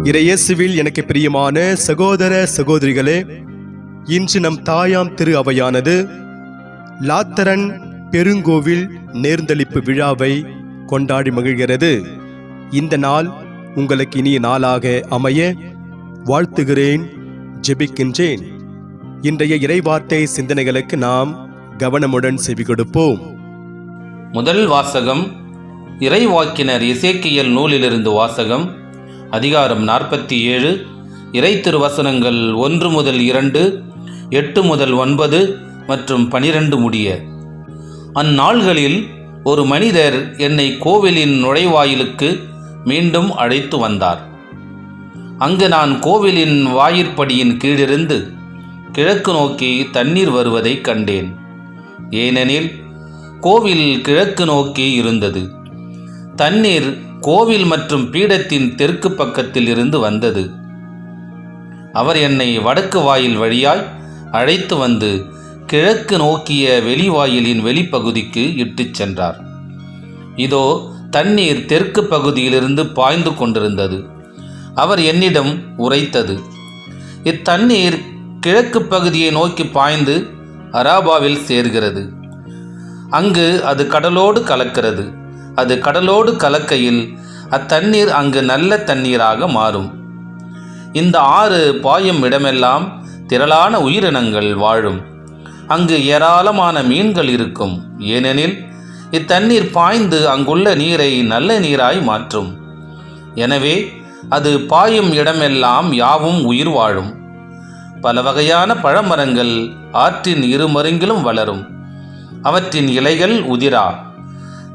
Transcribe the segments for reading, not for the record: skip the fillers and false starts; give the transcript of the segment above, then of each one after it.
இறையேசுவில் எனக்கு பிரியமான சகோதர சகோதரிகளே, இன்று நம் தாயாம் திரு அவையானது லாத்தரன் பெருங்கோவில் நேர்ந்தளிப்பு விழாவை கொண்டாடி மகிழ்கிறது. இந்த நாள் உங்களுக்கு இனிய நாளாக அமைய வாழ்த்துகிறேன், ஜெபிக்கின்றேன். இன்றைய இறைவார்த்தை சிந்தனைகளுக்கு நாம் கவனமுடன் செவி கொடுப்போம். முதல் வாசகம் இறைவாக்கினர் எசேக்கியேல் நூலிலிருந்து வாசகம். அதிகாரம் 47, இறை திருவசனங்கள் 1 முதல் 2, 8 முதல் 9 மற்றும் 12 முடிய. அந்நாள்களில் ஒரு மனிதர் என்னை கோவிலின் நுழைவாயிலுக்கு மீண்டும் அழைத்து வந்தார். அங்கு நான் கோவிலின் வாயிற்படியின் கீழிருந்து கிழக்கு நோக்கி தண்ணீர் வருவதைக் கண்டேன். ஏனெனில் கோவில் கிழக்கு நோக்கி இருந்தது. தண்ணீர் கோவில் மற்றும் பீடத்தின் தெற்கு பக்கத்தில் இருந்து வந்தது. அவர் என்னை வடக்கு வாயில் வழியாய் அழைத்து வந்து கிழக்கு நோக்கிய வெளிவாயிலின் வெளிப்பகுதிக்கு இட்டுச் சென்றார். இதோ தண்ணீர் தெற்கு பகுதியிலிருந்து பாய்ந்து கொண்டிருந்தது. அவர் என்னிடம் உரைத்தது, இத்தண்ணீர் கிழக்கு பகுதியை நோக்கி பாய்ந்து அராபாவில் சேர்கிறது. அங்கு அது கடலோடு கலக்கிறது. அது கடலோடு கலக்கையில் அத்தண்ணீர் அங்கு நல்ல தண்ணீராக மாறும். இந்த ஆறு பாயும் இடமெல்லாம் திரளான உயிரினங்கள் வாழும். அங்கு ஏராளமான மீன்கள் இருக்கும். ஏனெனில் இத்தண்ணீர் பாய்ந்து அங்குள்ள நீரை நல்ல நீராய் மாற்றும். எனவே அது பாயும் இடமெல்லாம் யாவும் உயிர் வாழும். பல வகையான பழமரங்கள் ஆற்றின் இருமருங்கிலும் வளரும். அவற்றின் இலைகள் உதிரா,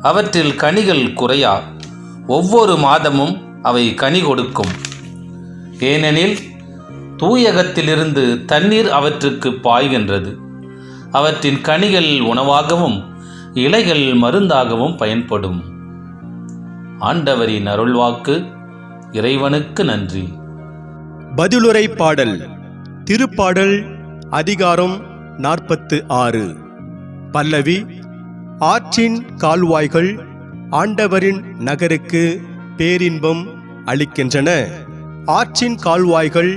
அவற்றில் கனிகள் குறையா. ஒவ்வொரு மாதமும் அவை கனி கொடுக்கும். ஏனெனில் தூயகத்திலிருந்து தண்ணீர் அவற்றுக்கு பாய்கின்றது. அவற்றின் கனிகள் உணவாகவும் இலைகள் மருந்தாகவும் பயன்படும். ஆண்டவரின் அருள்வாக்கு. இறைவனுக்கு நன்றி. பதிலுரை பாடல். திருப்பாடல் அதிகாரம் 46. பல்லவி. ஆற்றின் கால்வாய்கள் ஆண்டவரின் நகருக்கு பேரின்பம் அளிக்கின்றன. ஆற்றின் கால்வாய்கள்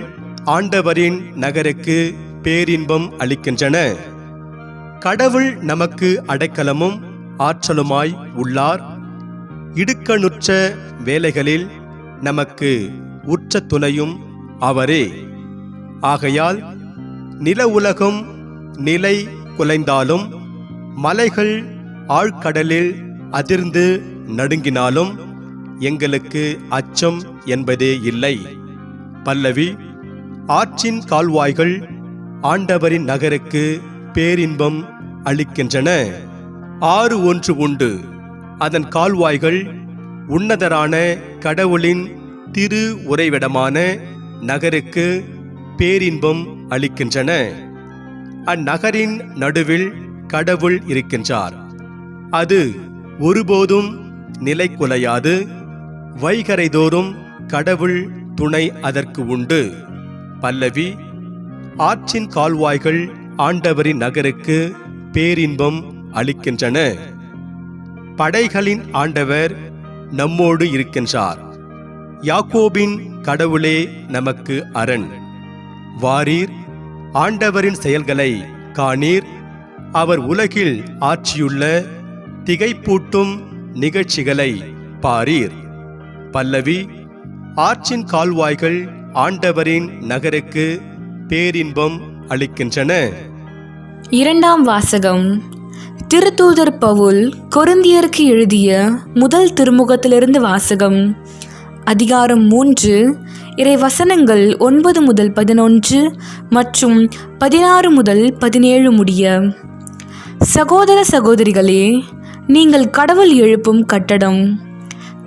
ஆண்டவரின் நகருக்கு பேரின்பம் அளிக்கின்றன. கடவுள் நமக்கு அடைக்கலமும் ஆற்றலுமாய் உள்ளார். இடுக்கணுற்ற வேளைகளில் நமக்கு உற்ற துணையும் அவரே. ஆகையால் நில உலகம் நிலை குலைந்தாலும், மலைகள் ஆழ்கடலில் அதிர்ந்து நடுங்கினாலும் எங்களுக்கு அச்சம் என்பதே இல்லை. பல்லவி. ஆற்றின் கால்வாய்கள் ஆண்டவரின் நகருக்கு பேரின்பம் அளிக்கின்றன. ஆறு ஒன்று உண்டு. அதன் கால்வாய்கள் உன்னதரான கடவுளின் திரு உறைவிடமான நகருக்கு பேரின்பம் அளிக்கின்றன. அந்நகரின் நடுவில் கடவுள் இருக்கின்றார். அது ஒருபோதும் நிலை குலையாது. வைகரைதோறும் கடவுள் துணை அதற்கு உண்டு. பல்லவி. ஆற்றின் கால்வாய்கள் ஆண்டவரின் நகருக்கு பேரின்பம் அளிக்கின்றன. படைகளின் ஆண்டவர் நம்மோடு இருக்கின்றார். யாக்கோபின் கடவுளே நமக்கு அரண். வாரீர், ஆண்டவரின் செயல்களை காணீர். அவர் உலகில் ஆற்றியுள்ள திகைப்பூட்டும் நிகழ்ச்சிகளை பாரீர். பல்லவி. ஆற்றின் கால்வாய்கள் ஆண்டவரின் நகருக்கு பேரின்பம் அளிக்கின்றன. இரண்டாம் வாசகம். திருத்தூதர் பவுல் கொரிந்தியருக்கு எழுதிய முதல் திருமுகத்திலிருந்து வாசகம். அதிகாரம் 3, இறை வசனங்கள் 9 முதல் 11 மற்றும் 16 முதல் 17 முடிய. சகோதர சகோதரிகளே, நீங்கள் கடவுள் எழுப்பும் கட்டடம்.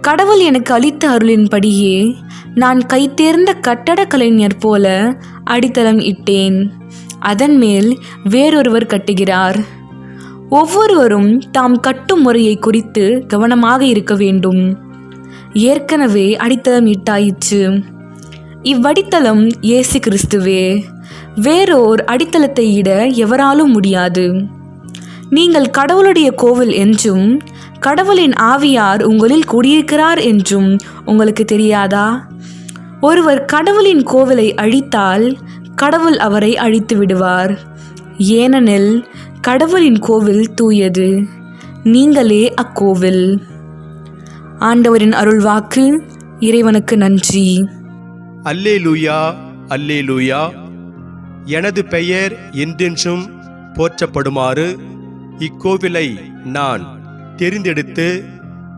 கடவுள் எனக்கு அளித்த அருளின்படியே நான் கைதேர்ந்த கட்டட கலைஞர் போல அடித்தளம் இட்டேன். அதன் மேல் வேறொருவர் கட்டுகிறார். ஒவ்வொருவரும் தாம் கட்டும் முறையை குறித்து கவனமாக இருக்க வேண்டும். ஏற்கனவே அடித்தளம் இட்டாயிற்று. இவ்வடித்தளம் இயேசு கிறிஸ்துவே. வேறோர் அடித்தளத்தை இட எவராலும் முடியாது. நீங்கள் கடவுளுடைய கோவில் என்றும் கடவுளின் ஆவியார் உங்களில் குடியிருக்கிறார் என்றும் உங்களுக்கு தெரியாதா? ஒருவர் கடவுளின் கோவிலை அழித்தால் கடவுள் அவரை அழித்து விடுவார். ஏனெனில் கடவுளின் கோவில் தூயது, நீங்களே அக்கோவில். ஆண்டவரின் அருள்வாக்கு. இறைவனுக்கு நன்றி. அல்லேலூயா, அல்லேலூயா. எனது பெயர் என்றென்றும் போற்றப்படுமாறு இக்கோவிலை நான் தெரிந்தெடுத்து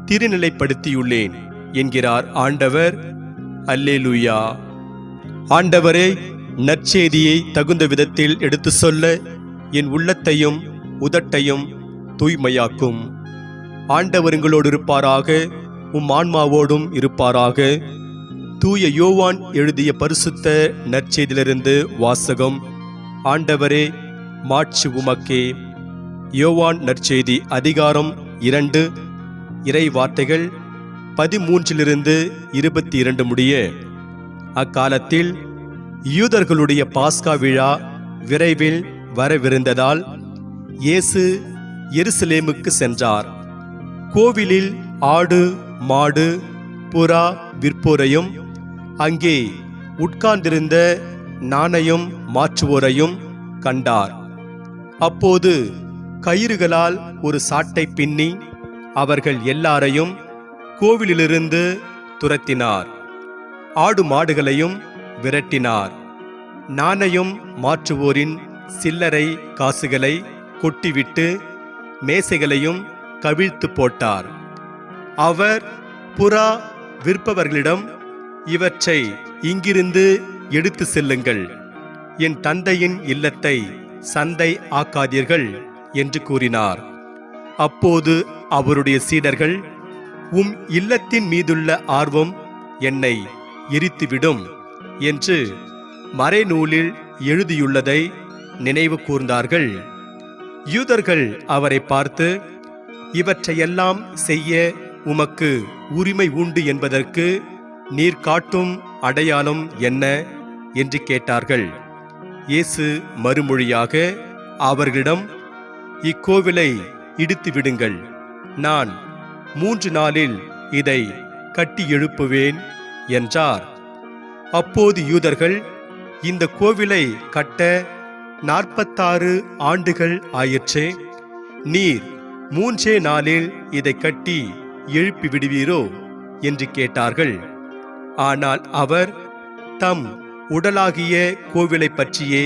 திருநிலைப்படுத்தியுள்ளேன் என்கிறார் ஆண்டவர். அல்லேலூயா. ஆண்டவரே, நற்செய்தியை தகுந்த விதத்தில் எடுத்து சொல்ல என் உள்ளத்தையும் உதட்டையும் தூய்மையாக்கும். ஆண்டவர் உங்களோடு இருப்பாராக, உம் ஆன்மாவோடும் இருப்பாராக. தூய யோவான் எழுதிய பரிசுத்த நற்செய்தியிலிருந்து வாசகம். ஆண்டவரே, மாட்சி உமக்கே. யோவான் நற்செய்தி அதிகாரம் 2, இறை வார்த்தைகள் 13 22 முடிய. அக்காலத்தில் யூதர்களுடைய பாஸ்கா விழா விரைவில் வரவிருந்ததால் இயேசு எருசலேமுக்கு சென்றார். கோவிலில் ஆடு, மாடு, புறா விற்போரையும் அங்கே உட்கார்ந்திருந்த நாணயம் மாற்றுவோரையும் கண்டார். அப்போது கயிறுகளால் ஒரு சாட்டை பின்னி அவர்கள் எல்லாரையும் கோவிலிலிருந்து துரத்தினார். ஆடு மாடுகளையும் விரட்டினார். நாணயம் மாற்றுவோரின் சில்லறை காசுகளை கொட்டிவிட்டு மேசைகளையும் கவிழ்த்து போட்டார். அவர் புறா விற்பவர்களிடம், இவற்றை இங்கிருந்து எடுத்து செல்லுங்கள், என் தந்தையின் இல்லத்தை சந்தை ஆக்காதீர்கள் என்று கூறினார். அப்போது அவருடைய சீடர்கள், உம் இல்லத்தின் மீதுள்ள ஆர்வம் என்னை எரித்துவிடும் என்று மறைநூலில் எழுதியுள்ளதை நினைவு கூர்ந்தார்கள். யூதர்கள் அவரை பார்த்து, இவற்றையெல்லாம் செய்ய உமக்கு உரிமை உண்டு என்பதற்கு நீர் காட்டும் அடையாளம் என்ன என்று கேட்டார்கள். இயேசு மறுமொழியாக அவர்களிடம், இக்கோவிலை இடித்து விடுங்கள், நான் 3 நாளில் இதை கட்டி எழுப்புவேன் என்றார். அப்போது யூதர்கள், இந்த கோவிலை கட்ட 46 ஆண்டுகள் ஆயிற்றே, நீர் 3 நாளில் இதை கட்டி எழுப்பி விடுவீரோ என்று கேட்டார்கள். ஆனால் அவர் தம் உடலாகிய கோவிலை பற்றியே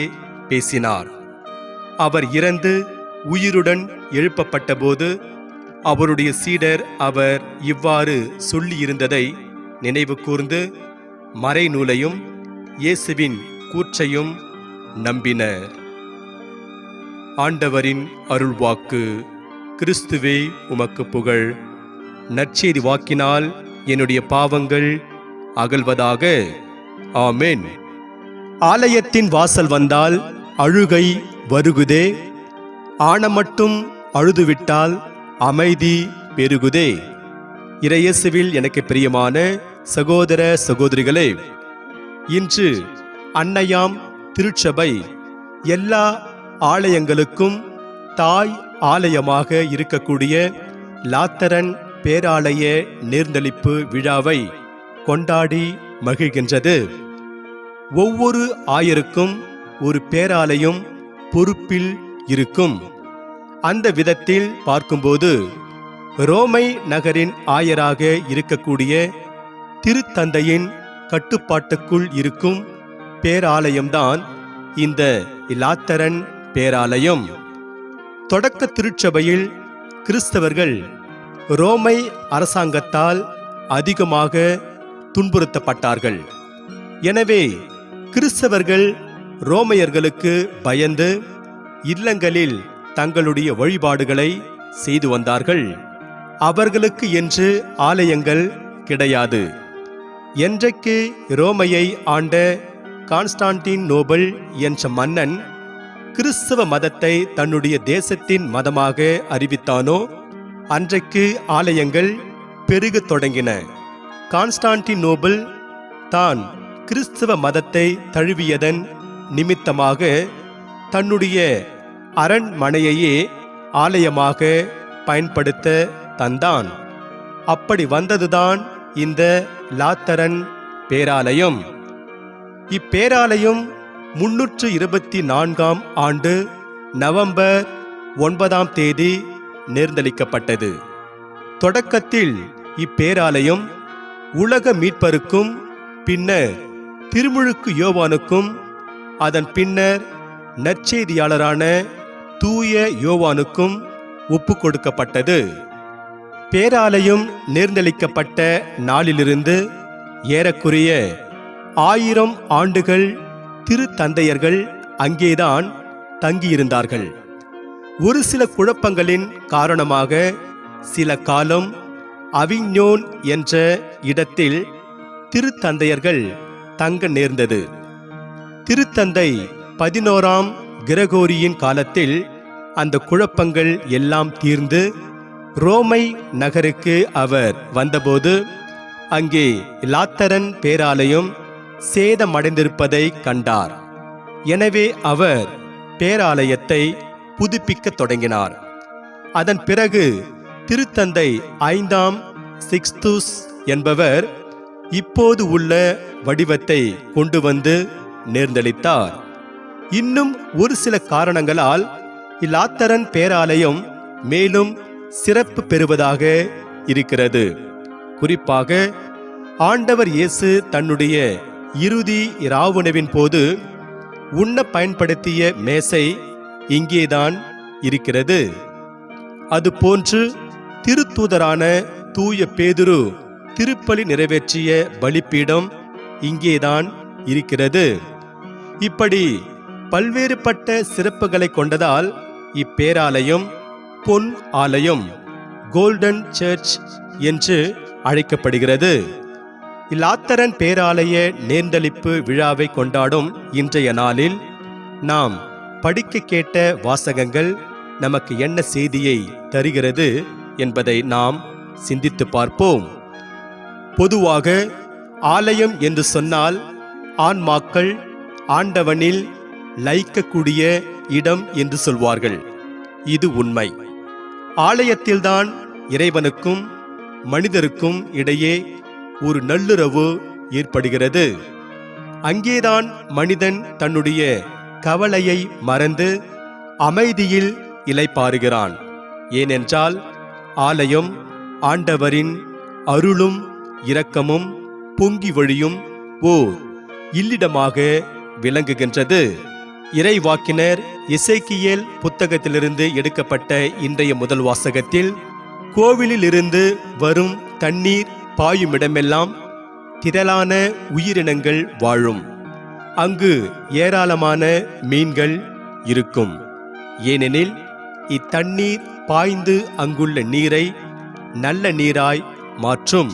பேசினார். அவர் இறந்து உயிருடன் எழுப்பப்பட்டபோது அவருடைய சீடர் அவர் இவ்வாறு சொல்லியிருந்ததை நினைவு கூர்ந்து மறைநூலையும் இயேசுவின் கூற்றையும் நம்பினர். ஆண்டவரின் அருள்வாக்கு. கிறிஸ்துவே உமக்கு புகழ். நற்செய்தி வாக்கினால் என்னுடைய பாவங்கள் அகல்வதாக. ஆமென். ஆலயத்தின் வாசல் வந்தால் அழுகை வருகுதே, ஆணமட்டும் அழுதுவிட்டால் அமைதி பெருகுதே. இறையேசுவில் எனக்கு பிரியமான சகோதர சகோதரிகளே, இன்று அன்னையாம் திருச்சபை எல்லா ஆலயங்களுக்கும் தாய் ஆலயமாக இருக்கக்கூடிய லாத்தரன் பேராலய நேர்ந்தளிப்பு விழாவை கொண்டாடி மகிழ்கின்றது. ஒவ்வொரு ஆயருக்கும் ஒரு பேராலயம் பொறுப்பில் இருக்கும். அந்த விதத்தில் பார்க்கும்போது ரோமை நகரின் ஆயராக இருக்கக்கூடிய திருத்தந்தையின் கட்டுப்பாட்டுக்குள் இருக்கும் பேராலயம்தான் இந்த லாத்தரன் பேராலயம். தொடக்க திருச்சபையில் கிறிஸ்தவர்கள் ரோமை அரசாங்கத்தால் அதிகமாக துன்புறுத்தப்பட்டார்கள். எனவே கிறிஸ்தவர்கள் ரோமையர்களுக்கு பயந்து இல்லங்களில் தங்களுடைய வழிபாடுகளை செய்து வந்தார்கள். அவர்களுக்கு என்று ஆலயங்கள் கிடையாது. என்றைக்கு ரோமையை ஆண்ட கான்ஸ்டான்டின் நோபல் என்ற மன்னன் கிறிஸ்தவ மதத்தை தன்னுடைய தேசத்தின் மதமாக அறிவித்தானோ அன்றைக்கு ஆலயங்கள் பெருகத் தொடங்கின. கான்ஸ்டான்டின் நோபல் தான் கிறிஸ்தவ மதத்தை தழுவியதன் நிமித்தமாக தன்னுடைய அரண்மனையையே ஆலயமாக பயன்படுத்த தந்தான். அப்படி வந்ததுதான் இந்த லாத்தரன் பேராலயம். இப்பேராலயம் 324ஆம் ஆண்டு நவம்பர் 9ஆம் தேதி நேர்ந்தளிக்கப்பட்டது. தொடக்கத்தில் இப்பேராலயம் உலக மீட்பருக்கும், பின்னர் திருமுழுக்கு யோவானுக்கும், அதன் பின்னர் நற்செய்தியாளரான தூய யோவானுக்கும் ஒப்பு கொடுக்கப்பட்டது. பேராலயம் நேர்ந்தளிக்கப்பட்ட நாளிலிருந்து ஏறக்குறைய 1000 ஆண்டுகள் திருத்தந்தையர்கள் அங்கேதான் தங்கியிருந்தார்கள். ஒரு சில குழப்பங்களின் காரணமாக சில காலம் அவிக்ஞோன் என்ற இடத்தில் திருத்தந்தையர்கள் தங்க நேர்ந்தது. திருத்தந்தை 11ஆம் கிரகோரியின் காலத்தில் அந்த குழப்பங்கள் எல்லாம் தீர்ந்து ரோமை நகருக்கு அவர் வந்தபோது அங்கே லாத்தரன் பேராலயம் சேதமடைந்திருப்பதை கண்டார். எனவே அவர் பேராலயத்தை புதுப்பிக்க தொடங்கினார். அதன் பிறகு திருத்தந்தை 5ஆம் சிக்ஸ்துஸ் என்பவர் இப்போது உள்ள வடிவத்தை கொண்டு வந்து நேர்ந்தளித்தார். இன்னும் ஒரு சில காரணங்களால் இலாத்தரன் பேராலயம் மேலும் சிறப்பு பெறுவதாக இருக்கிறது. குறிப்பாக ஆண்டவர் இயேசு தன்னுடைய இறுதி இராவுணவின் போது உண்ண பயன்படுத்திய மேசை இங்கேதான் இருக்கிறது. அதுபோன்று திருத்தூதரான தூய பேதுரு திருப்பலி நிறைவேற்றிய பலிப்பீடம் இங்கேதான் இருக்கிறது. இப்படி பல்வேறுபட்ட சிறப்புகளை கொண்டதால் இப்பேராலயம் பொன் ஆலயம், கோல்டன் சர்ச் என்று அழைக்கப்படுகிறது. இலாத்தரன் பேராலய நேர்ந்தளிப்பு விழாவை கொண்டாடும் இன்றைய நாளில் நாம் படிக்க கேட்ட வாசகங்கள் நமக்கு என்ன செய்தியை தருகிறது என்பதை நாம் சிந்தித்து பார்ப்போம். பொதுவாக ஆலயம் என்று சொன்னால் ஆன்மாக்கள் ஆண்டவனில் லயிக்கக்கூடிய இடம் என்று சொல்வார்கள். இது உண்மை. ஆலயத்தில்தான் இறைவனுக்கும் மனிதருக்கும் இடையே ஒரு நல்லுறவு ஏற்படுகிறது. அங்கேதான் மனிதன் தன்னுடைய கவலையை மறந்து அமைதியில் இளைப்பாறுகிறான். ஏனென்றால் ஆலயம் ஆண்டவரின் அருளும் இரக்கமும் பொங்கி வழியும் ஓர் இல்லிடமாக விளங்குகின்றது. இறைவாக்கினர் எசேக்கியேல் புத்தகத்திலிருந்து எடுக்கப்பட்ட இன்றைய முதல் வாசகத்தில் கோவிலில் இருந்து வரும் தண்ணீர் பாயுமிடமெல்லாம் திரளான உயிரினங்கள் வாழும். அங்கு ஏராளமான மீன்கள் இருக்கும். ஏனெனில் இத்தண்ணீர் பாய்ந்து அங்குள்ள நீரை நல்ல நீராய் மாற்றும்.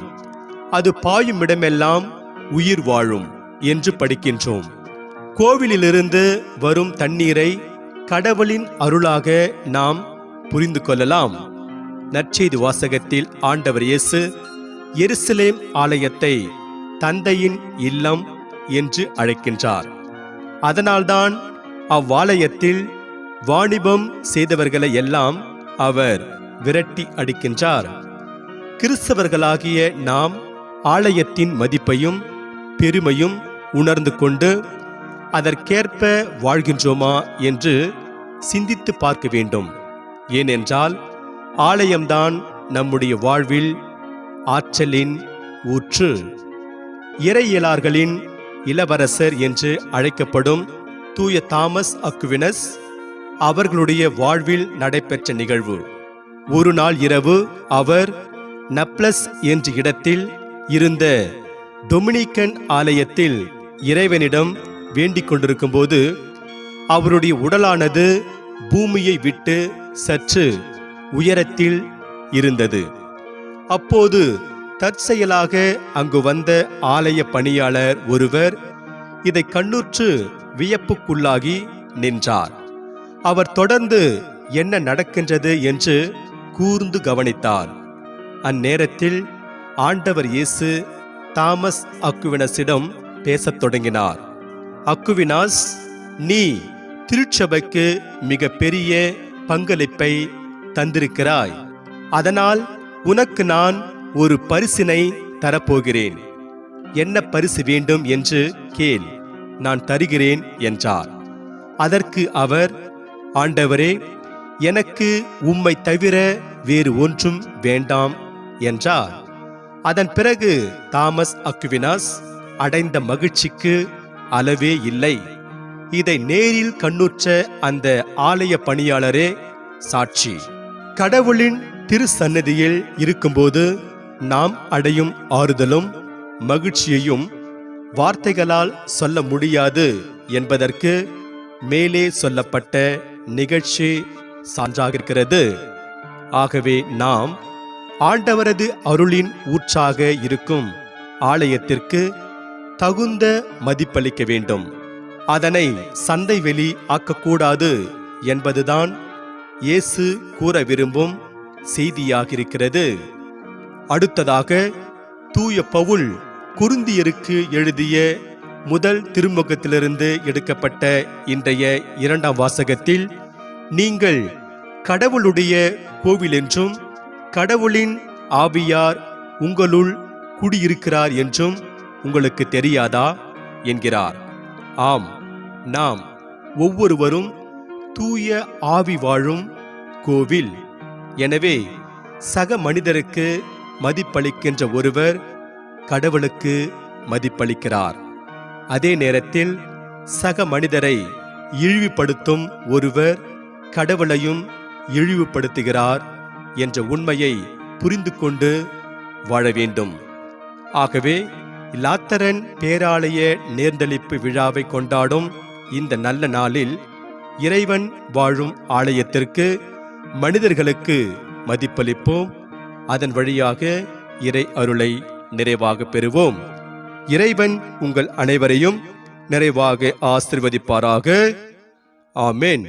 அது பாயுமிடமெல்லாம் உயிர் வாழும் என்று படிக்கின்றோம். கோவிலிலிருந்து வரும் தண்ணீரை கடவுளின் அருளாக நாம் புரிந்து கொள்ளலாம். நற்செய்தி வாசகத்தில் ஆண்டவர் இயேசு எருசலேம் ஆலயத்தை தந்தையின் இல்லம் என்று அழைக்கின்றார். அதனால்தான் அவ்வாலயத்தில் வாணிபம் செய்தவர்களை எல்லாம் அவர் விரட்டி அடிக்கின்றார். கிறிஸ்தவர்களாகிய நாம் ஆலயத்தின் மதிப்பையும் பெருமையும் உணர்ந்து கொண்டு அதற்கேற்ப வாழ்கின்றோமா என்று சிந்தித்து பார்க்க வேண்டும். ஏனென்றால் ஆலயம்தான் நம்முடைய வாழ்வில் ஆற்றலின் ஊற்று. இறையியலார்களின் இளவரசர் என்று அழைக்கப்படும் தூய தாமஸ் அக்வினஸ் அவர்களுடைய வாழ்வில் நடைபெற்ற நிகழ்வு. ஒரு நாள் இரவு அவர் நப்லஸ் என்ற இடத்தில் இருந்த டொமினிக்கன் ஆலயத்தில் இறைவனிடம் வேண்டிக் கொண்டிருக்கும் போது அவருடைய உடலானது பூமியை விட்டு சற்று உயரத்தில் இருந்தது. அப்போது தற்செயலாக அங்கு வந்த ஆலய பணியாளர் ஒருவர் இதை கண்ணுற்று வியப்புக்குள்ளாகி நின்றார். அவர் தொடர்ந்து என்ன நடக்கின்றது என்று கூர்ந்து கவனித்தார். அந்நேரத்தில் ஆண்டவர் இயேசு தாமஸ் அக்வினஸிடம் பேசத் தொடங்கினார். அக்வினாஸ், நீ திருச்சபைக்கு மிக பெரிய பங்களிப்பை தந்திருக்கிறாய். அதனால் உனக்கு நான் ஒரு பரிசினை தரப்போகிறேன். என்ன பரிசு வேண்டும் என்று கேள். நான் தருகிறேன் என்றார். அதற்கு அவர், ஆண்டவரே, எனக்கு உம்மை தவிர வேறு ஒன்றும் வேண்டாம் என்றார். அதன் பிறகு தாமஸ் அக்வினாஸ் அடைந்த மகிழ்ச்சிக்கு அளவே இல்லை. இதை நேரில் கண்ணுற்ற அந்த ஆலய பணியாளரே சாட்சி. கடவுளின் திருசன்னதியில் இருக்கும்போது நாம் அடையும் ஆறுதலும் மகிழ்ச்சியையும் வார்த்தைகளால் சொல்ல முடியாது என்பதற்கு மேலே சொல்லப்பட்ட நிகழ்ச்சி சான்றாகிறது. ஆகவே நாம் ஆண்டவரது அருளின் ஊற்றாக இருக்கும் ஆலயத்திற்கு தகுந்த மதிப்பளிக்க வேண்டும். அதனை சந்தைவெளி ஆக்கக்கூடாது என்பதுதான் இயேசு கூற விரும்பும் செய்தியாகிருக்கிறது. அடுத்ததாக தூய பவுல் குருந்தியருக்கு எழுதிய முதல் திருமுகத்திலிருந்து எடுக்கப்பட்ட இன்றைய 2ஆம் வாசகத்தில், நீங்கள் கடவுளுடைய கோவில் என்றும் கடவுளின் ஆவியார் உங்களுள் குடியிருக்கிறார் என்றும் உங்களுக்கு தெரியாதா என்கிறார். ஆம், நாம் ஒவ்வொருவரும் தூய ஆவி வாழும் கோவில். எனவே சக மனிதருக்கு மதிப்பளிக்கின்ற ஒருவர் கடவுளுக்கு மதிப்பளிக்கிறார். அதே நேரத்தில் சக மனிதரை இழிவுபடுத்தும் ஒருவர் கடவுளையும் இழிவுபடுத்துகிறார் என்ற உண்மையை புரிந்து கொண்டு வாழ வேண்டும். ஆகவே லாத்தரன் பேராலய நேர்ந்தளிப்பு விழாவை கொண்டாடும் இந்த நல்ல நாளில் இறைவன் வாழும் ஆலயத்திற்கு, மனிதர்களுக்கு மதிப்பளிப்போம். அதன் வழியாக இறை அருளை நிறைவாக பெறுவோம். இறைவன் உங்கள் அனைவரையும் நிறைவாக ஆசீர்வதிப்பாராக. ஆமென்.